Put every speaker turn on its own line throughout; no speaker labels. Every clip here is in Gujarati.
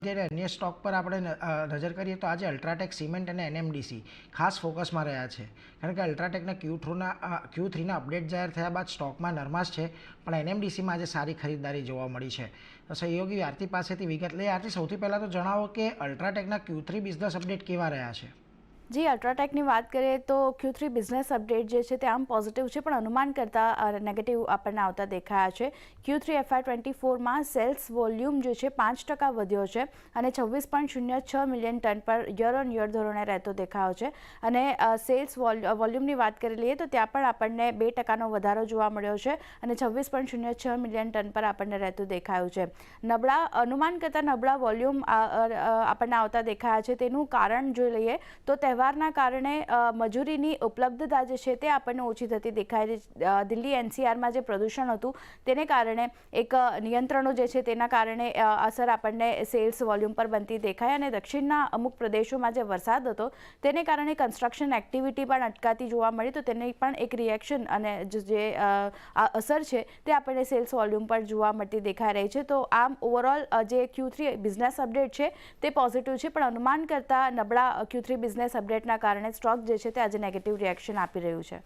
જ્યારે અન્ય સ્ટોક પર આપણે નજર કરીએ તો આજે અલ્ટ્રાટેક સિમેન્ટ અને એનએમડીસી ખાસ ફોકસમાં રહ્યા છે, કારણ કે અલ્ટ્રાટેકના Q3ના અપડેટ જાહેર થયા બાદ સ્ટોકમાં નરમાશ છે, પણ એનએમડીસીમાં આજે સારી ખરીદદારી જોવા મળી છે. તો સહયોગી આરતી પાસેથી વિગત લઈએ. આરતી, સૌથી પહેલાં તો જણાવો કે અલ્ટ્રાટેકના Q3 બિઝનેસ અપડેટ કેવા રહ્યા છે?
જી, અલ્ટ્રાટેકની વાત કરીએ તો Q3 બિઝનેસ અપડેટ જે છે તે આમ પોઝિટિવ છે, પણ અનુમાન કરતાં નેગેટિવ આપણને આવતા દેખાયા છે. Q3 FY24માં સેલ્સ વોલ્યુમ જે છે 5% વધ્યો છે અને 26.06 million ton per year on year ધોરણે રહેતો દેખાયો છે. અને સેલ્સ વોલ્યુમની વાત કરી લઈએ તો ત્યાં પણ આપણને 2%નો વધારો જોવા મળ્યો છે અને 26.06 મિલિયન ટન પર આપણને રહેતું દેખાયું છે. અનુમાન કરતાં નબળા વોલ્યુમ આપણને આવતા દેખાયા છે. તેનું કારણ જોઈ લઈએ તો તહેવારના કારણે મજૂરીની ઉપલબ્ધતા જે છે તે આપણને ઓછી થતી દેખાય છે. દિલ્હી NCRમાં જે પ્રદૂષણ હતું તેને કારણે એક નિયંત્રણો જે છે તેના કારણે અસર આપણને સેલ્સ વોલ્યુમ પર બનતી દેખાય અને દક્ષિણના અમુક પ્રદેશોમાં જે વરસાદ હતો તેને કારણે કન્સ્ટ્રક્શન એક્ટિવિટી પણ અટકાતી જોવા મળી, તો તેની પણ એક રિએક્શન અને જે અસર છે તે આપણને સેલ્સ વોલ્યુમ પર જોવા મળતી દેખાઈ રહી છે. તો આમ ઓવરઓલ જે Q3 બિઝનેસ અપડેટ છે તે પોઝિટિવ છે, પણ અનુમાન કરતાં નબળા Q3 બિઝનેસ અપડેટના કારણે સ્ટોક જે છે તે આજે નેગેટિવ રિએક્શન આપી રહ્યું છે.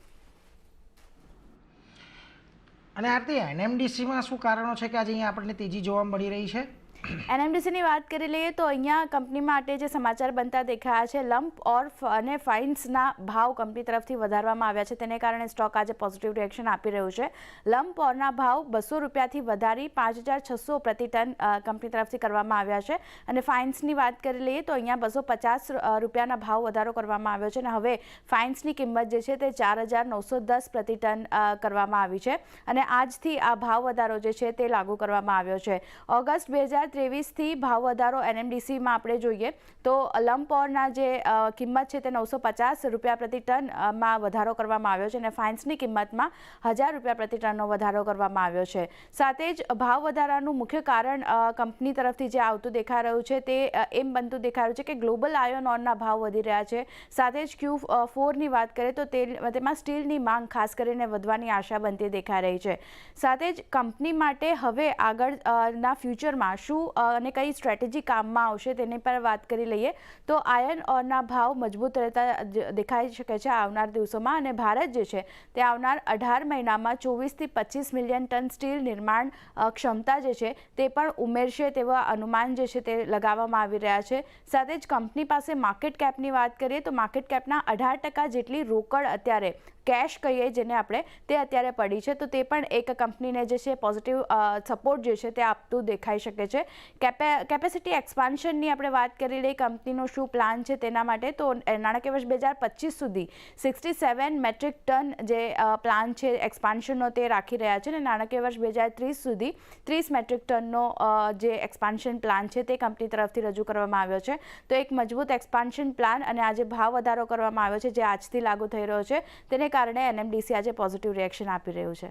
અને આરતી, એનએમડીસીમાં શું કારણો છે કે આજે અહીંયા આપણને તેજી જોવા મળી રહી છે?
એનએમડીસીની વાત કરી લઈએ તો અહીંયા કંપની માટે જે સમાચાર બનતા દેખાયા છે, લમ્પ ઓર અને ફાઇન્સના ભાવ કંપની તરફથી વધારવામાં આવ્યા છે, તેને કારણે સ્ટોક આજે પોઝિટિવ રિએક્શન આપી રહ્યું છે. લમ્પ ઓરના ભાવ 200 રૂપિયાથી વધારી 5,600 પ્રતિ ટન કંપની તરફથી કરવામાં આવ્યા છે અને ફાઇન્સની વાત કરી લઈએ તો અહીંયા 250 રૂપિયાના ભાવ વધારો કરવામાં આવ્યો છે અને હવે ફાઇન્સની કિંમત જે છે તે 4,910 પ્રતિ ટન કરવામાં આવી છે અને આજથી આ ભાવ વધારો જે છે તે લાગુ કરવામાં આવ્યો છે. ઓગસ્ટ 2023થી ભાવ વધારો એનએમડીસીમાં આપણે જોઈએ તો લમ્પ ઓરના જે કિંમત છે તે 950 રૂપિયા પ્રતિ ટનમાં વધારો કરવામાં આવ્યો છે અને ફાઇન્સની કિંમતમાં 1,000 રૂપિયા પ્રતિ ટનનો વધારો કરવામાં આવ્યો છે. સાથે જ ભાવ વધારાનું મુખ્ય કારણ કંપની તરફથી જે આવતું દેખાઈ રહ્યું છે તે એમ બનતું દેખાઈ રહ્યું છે કે ગ્લોબલ આયર્ન ઓરના ભાવ વધી રહ્યા છે. સાથે જ Q4ની વાત કરીએ તો તેમાં સ્ટીલની માંગ ખાસ કરીને વધવાની આશા બનતી દેખાઈ રહી છે. સાથે જ કંપની માટે હવે આગળના ફ્યુચરમાં શું અને કઈ સ્ટ્રેટેજી કામમાં આવશે તેની પર વાત કરી લઈએ તો આયર્ન ઓરના ભાવ મજબૂત રહેતા દેખાઈ શકે છે આવનાર દિવસોમાં અને ભારત જે છે તે આવનાર 18 મહિનામાં 24થી 25 મિલિયન ટન સ્ટીલ નિર્માણ ક્ષમતા જે છે તે પણ ઉમેરશે તેવા અનુમાન જે છે તે લગાવવામાં આવી રહ્યા છે. સાથે જ કંપની પાસે માર્કેટ કેપની વાત કરીએ તો માર્કેટ કેપના 18% જેટલી રોકડ અત્યારે કેશ કહીએ જેને આપણે તે અત્યારે પડી છે, તો તે પણ એક કંપનીને જે છે પોઝિટિવ સપોર્ટ જે છે તે આપતું દેખાઈ શકે છે. કેપેસિટી એક્સપાન્શનની આપણે વાત કરી લઈએ કંપનીનો શું પ્લાન છે તેના માટે, તો નાણાકીય વર્ષ 2025 સુધી 67 મેટ્રિક ટન જે પ્લાન છે એક્સપાન્શનનો તે રાખી રહ્યા છે અને નાણાકીય વર્ષ 2030 સુધી 30 મેટ્રિક ટનનો જે એક્સપાન્શન પ્લાન છે તે કંપની તરફથી રજૂ કરવામાં આવ્યો છે. તો એક મજબૂત એક્સપાન્શન પ્લાન અને આજે ભાવ વધારો કરવામાં આવ્યો છે જે આજથી લાગુ થઈ રહ્યો છે, તેને કારણે એનએમડીસી આજે પોઝિટિવ રિએક્શન આપી રહ્યું છે.